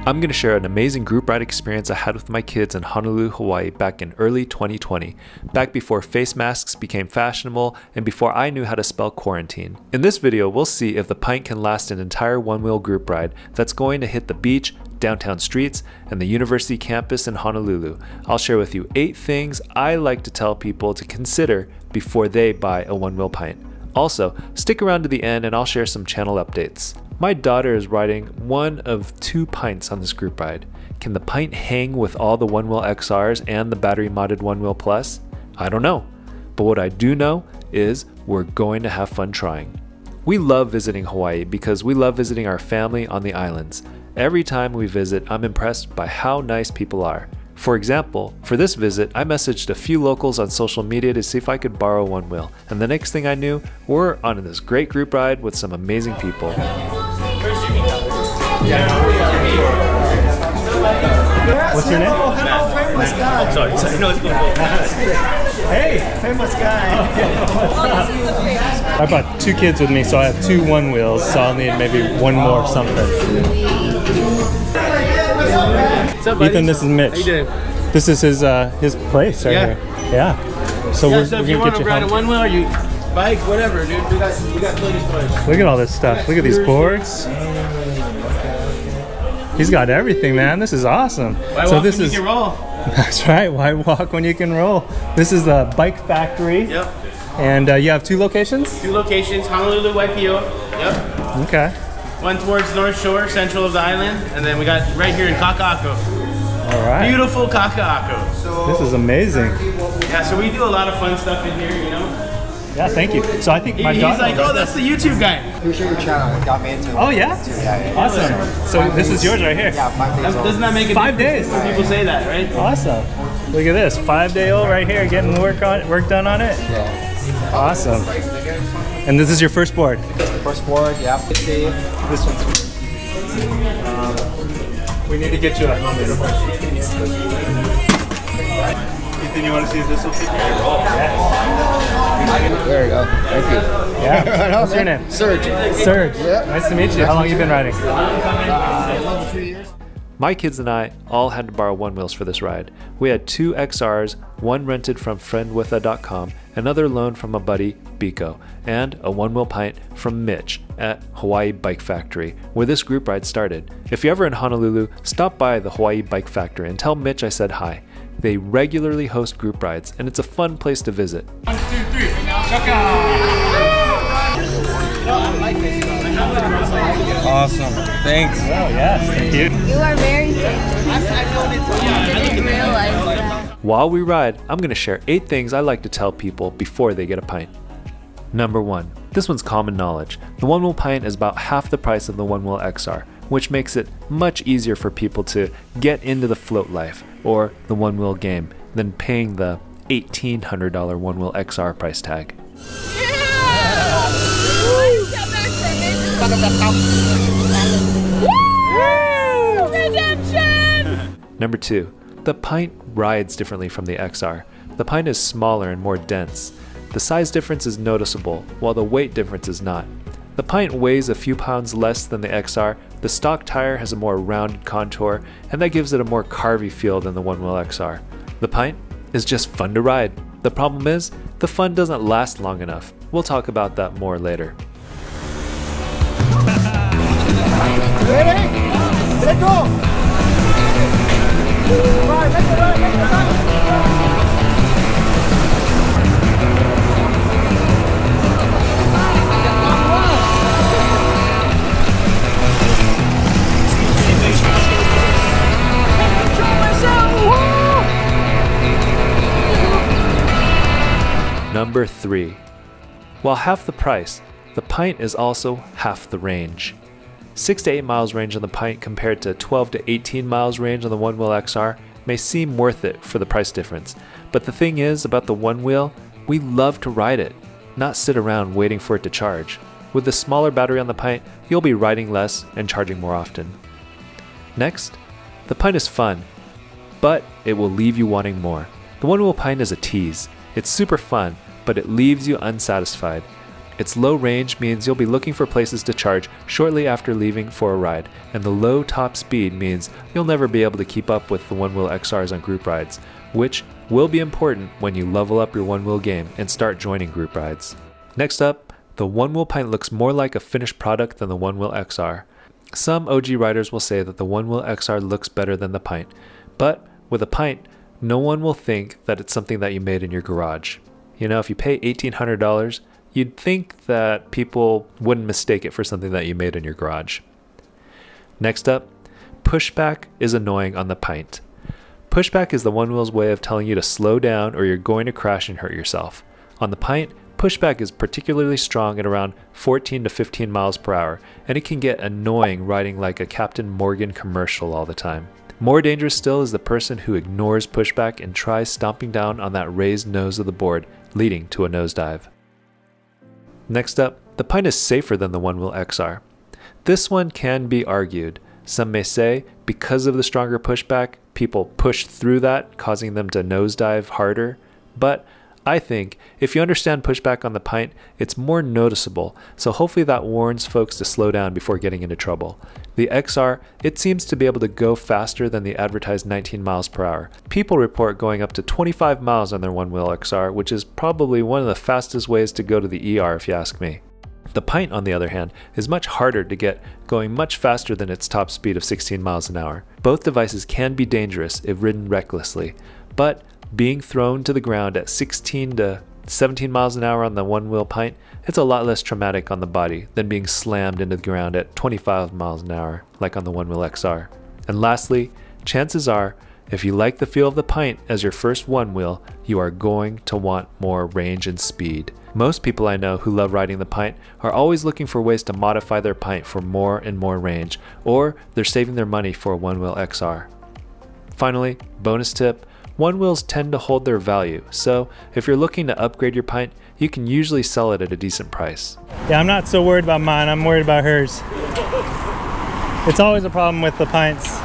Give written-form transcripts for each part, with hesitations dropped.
I'm going to share an amazing group ride experience I had with my kids in Honolulu, Hawaii back in early 2020, back before face masks became fashionable and before I knew how to spell quarantine. In this video, we'll see if the Pint can last an entire one-wheel group ride that's going to hit the beach, downtown streets, and the university campus in Honolulu. I'll share with you 8 things I like to tell people to consider before they buy a one-wheel Pint. Also, stick around to the end and I'll share some channel updates. My daughter is riding one of 2 Pints on this group ride. Can the Pint hang with all the one-wheel XRs and the battery modded one-wheel plus? I don't know. But what I do know is we're going to have fun trying. We love visiting Hawaii because we love visiting our family on the islands. Every time we visit, I'm impressed by how nice people are. For example, for this visit, I messaged a few locals on social media to see if I could borrow one wheel. And the next thing I knew, we're on this great group ride with some amazing people. What's your name? Hello, famous guy. Sorry, no, it's cool. Hey, famous guy. I brought 2 kids with me, so I have 2 one wheels, so I'll need maybe one more something. What's up, buddy? Ethan, this is Mitch. How you doing? This is his place right here. Yeah. So we're So if gonna you want get to you ride a home. one wheel or you bike, whatever, dude, we got plenty of toys. Look at all this stuff. Look at these boards. He's got everything, man. This is awesome. Why So walk this when is you can roll? That's right. Why walk when you can roll? This is the Bike Factory. Yep. And you have 2 locations? 2 locations, Honolulu, Waipio. Yep. Okay. One towards North Shore, central of the island, and then we got right here in Kaka'ako. All right. Beautiful Kaka'ako. This is amazing. Yeah, so we do a lot of fun stuff in here, you know. Yeah, thank you. So I think my He's daughter. like, oh, that's the YouTube guy. Appreciate your channel. It got me into it. Oh yeah? Yeah. Awesome. So this is yours right here. Yeah, 5 days old. Doesn't that make a 5 difference days. when people say that, right? Awesome. Look at this, 5-day-old right here, getting work done on it. Yeah. Awesome. And this is your first board. First board, yeah. This one's We need to get you a helmet. Ethan, you want to see if this will fit your roll? There you go. Thank you. Yeah. What's your name? Serge. Serge. Yeah. Nice to meet you. How long have you been riding? 3 years. My kids and I all had to borrow one wheels for this ride. We had 2 XRs, one rented from friendwitha.com, another loaned from a buddy, Biko, and a one-wheel Pint from Mitch at Hawaii Bike Factory, where this group ride started. If you're ever in Honolulu, stop by the Hawaii Bike Factory and tell Mitch I said hi. They regularly host group rides, and it's a fun place to visit. 1, 2, 3. Chaka! Awesome. Thanks. Oh yes, thank you. You are very famous. I didn't realize that. While we ride, I'm going to share 8 things I like to tell people before they get a Pint. Number 1. This one's common knowledge. The one-wheel Pint is about half the price of the one-wheel XR, which makes it much easier for people to get into the float life or the one-wheel game than paying the $1,800 one-wheel XR price tag. Number 2. The Pint rides differently from the XR. The Pint is smaller and more dense. The size difference is noticeable, while the weight difference is not. The Pint weighs a few pounds less than the XR, the stock tire has a more rounded contour, and that gives it a more carvy feel than the one-wheel XR. The Pint is just fun to ride. The problem is, the fun doesn't last long enough. We'll talk about that more later. Ready? Let go. Right, make it right, make it right. Number 3. While half the price, the Pint is also half the range. 6 to 8 miles range on the Pint compared to 12 to 18 miles range on the one-wheel XR may seem worth it for the price difference, but the thing is about the one wheel, we love to ride it, not sit around waiting for it to charge. With the smaller battery on the Pint, you'll be riding less and charging more often. Next, the Pint is fun, but it will leave you wanting more. The one-wheel Pint is a tease. It's super fun, but it leaves you unsatisfied. Its low range means you'll be looking for places to charge shortly after leaving for a ride, and the low top speed means you'll never be able to keep up with the One Wheel XRs on group rides, which will be important when you level up your One Wheel game and start joining group rides. Next up, the One Wheel Pint looks more like a finished product than the One Wheel XR. Some OG riders will say that the One Wheel XR looks better than the Pint, but with a Pint, no one will think that it's something that you made in your garage. You know, if you pay $1,800, you'd think that people wouldn't mistake it for something that you made in your garage. Next up, pushback is annoying on the Pint. Pushback is the One Wheel's way of telling you to slow down or you're going to crash and hurt yourself. On the Pint, pushback is particularly strong at around 14 to 15 miles per hour, and it can get annoying riding like a Captain Morgan commercial all the time. More dangerous still is the person who ignores pushback and tries stomping down on that raised nose of the board, leading to a nosedive. Next up, the Pint is safer than the One Wheel XR. This one can be argued. Some may say because of the stronger pushback, people push through that, causing them to nosedive harder, but I think if you understand pushback on the Pint, it's more noticeable, so hopefully that warns folks to slow down before getting into trouble. The XR, it seems to be able to go faster than the advertised 19 miles per hour. People report going up to 25 miles on their One Wheel XR, which is probably one of the fastest ways to go to the ER if you ask me. The Pint, on the other hand, is much harder to get going much faster than its top speed of 16 miles an hour. Both devices can be dangerous if ridden recklessly, but being thrown to the ground at 16 to 17 miles an hour on the One Wheel Pint, it's a lot less traumatic on the body than being slammed into the ground at 25 miles an hour like on the One Wheel XR. And lastly, chances are, if you like the feel of the Pint as your first One Wheel, you are going to want more range and speed. Most people I know who love riding the Pint are always looking for ways to modify their Pint for more and more range, or they're saving their money for a One Wheel XR. Finally, bonus tip, One Wheels tend to hold their value, so if you're looking to upgrade your Pint, you can usually sell it at a decent price. Yeah, I'm not so worried about mine, I'm worried about hers. It's always a problem with the Pints.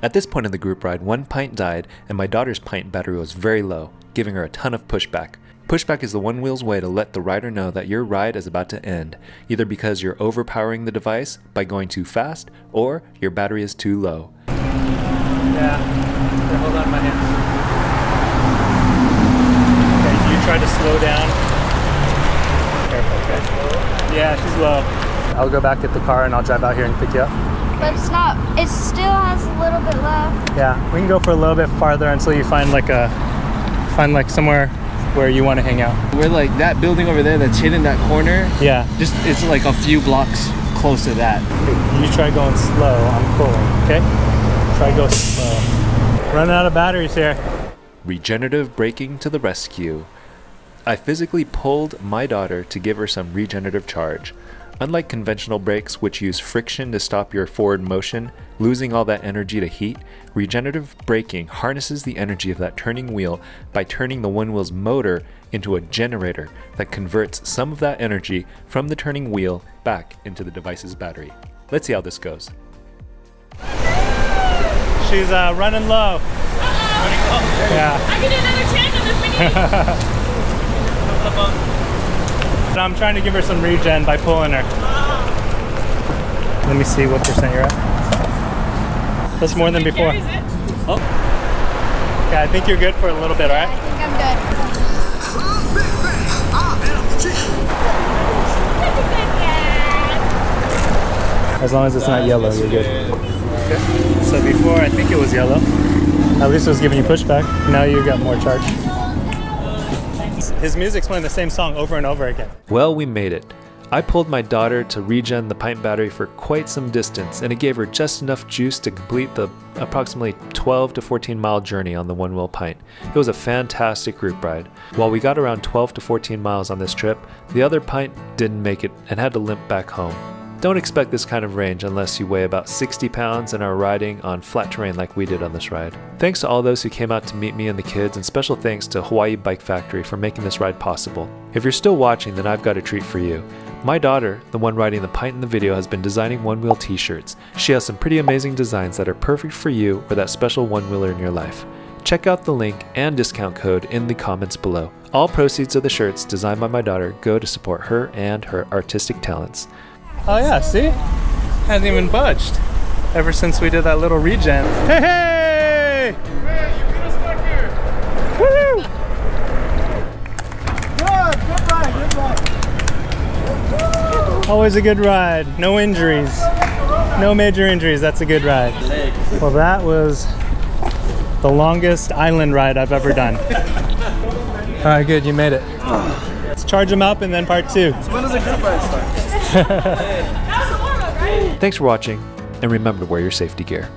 At this point in the group ride, one Pint died and my daughter's Pint battery was very low, giving her a ton of pushback. Pushback is the One Wheel's way to let the rider know that your ride is about to end, either because you're overpowering the device by going too fast, or your battery is too low. Yeah. Here, hold on to my hands. Okay, you try to slow down. Careful, okay? Yeah, she's low. I'll go back, get the car, and I'll drive out here and pick you up. But it's not, it still has a little bit left. Yeah, we can go for a little bit farther until you find like somewhere where you want to hang out. We're like that building over there that's hidden that corner. Yeah. Just, it's like a few blocks close to that. Okay, you try going slow, I'm pulling, okay? Try to go slow. Running out of batteries here. Regenerative braking to the rescue. I physically pulled my daughter to give her some regenerative charge. Unlike conventional brakes, which use friction to stop your forward motion, losing all that energy to heat, regenerative braking harnesses the energy of that turning wheel by turning the One Wheel's motor into a generator that converts some of that energy from the turning wheel back into the device's battery. Let's see how this goes. She's running low. Yeah. I can do another chance on this mini. I'm trying to give her some regen by pulling her. Let me see what percent you're at. That's more than before. Oh. Yeah, I think you're good for a little bit, all right? I think I'm good. As long as it's not yellow, you're good. Okay. So before, I think it was yellow. At least it was giving you pushback. Now you got more charge. His music's playing the same song over and over again. Well, we made it. I pulled my daughter to regen the Pint battery for quite some distance, and it gave her just enough juice to complete the approximately 12 to 14 mile journey on the One Wheel Pint. It was a fantastic group ride. While we got around 12 to 14 miles on this trip, the other Pint didn't make it and had to limp back home. Don't expect this kind of range unless you weigh about 60 pounds and are riding on flat terrain like we did on this ride. Thanks to all those who came out to meet me and the kids, and special thanks to Hawaii Bike Factory for making this ride possible. If you're still watching, then I've got a treat for you. My daughter, the one riding the Pint in the video, has been designing One Wheel t-shirts. She has some pretty amazing designs that are perfect for you or that special one-wheeler in your life. Check out the link and discount code in the comments below. All proceeds of the shirts designed by my daughter go to support her and her artistic talents. Oh yeah, see? Hasn't even budged ever since we did that little regen. Hey, hey! Hey, you get us back here. Woo! Good ride. Always a good ride. No injuries. No major injuries. That's a good ride. Well, that was the longest island ride I've ever done. All right, good. You made it. Let's charge them up and then part 2. So when does the group ride start? Thanks for watching, and remember to wear your safety gear.